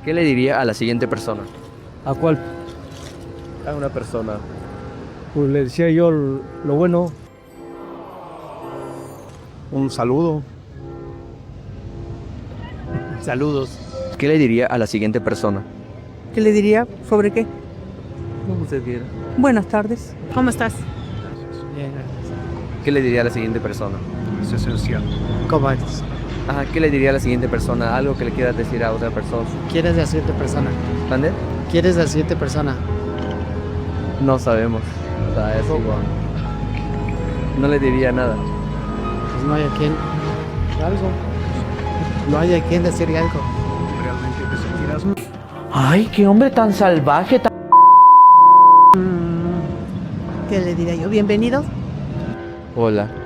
¿Qué le diría a la siguiente persona? ¿A cuál? A una persona. Pues le decía yo lo bueno. Un saludo. Saludos. ¿Qué le diría a la siguiente persona? ¿Qué le diría? ¿Sobre qué? Como usted quiera. Buenas tardes. ¿Cómo estás? ¿Qué le diría a la siguiente persona? Es esencial. ¿Cómo es? Ajá, ¿qué le diría a la siguiente persona? Algo que le quieras decir a otra persona. ¿Quieres la siguiente persona? ¿Mande? ¿Quieres la siguiente persona? No sabemos. O sea, es igual. No le diría nada. Pues no hay a quien. Algo. No hay a quien decirle algo. Realmente te sentirás. Ay, qué hombre tan salvaje, ¿Qué le diría yo? Bienvenido. Hola.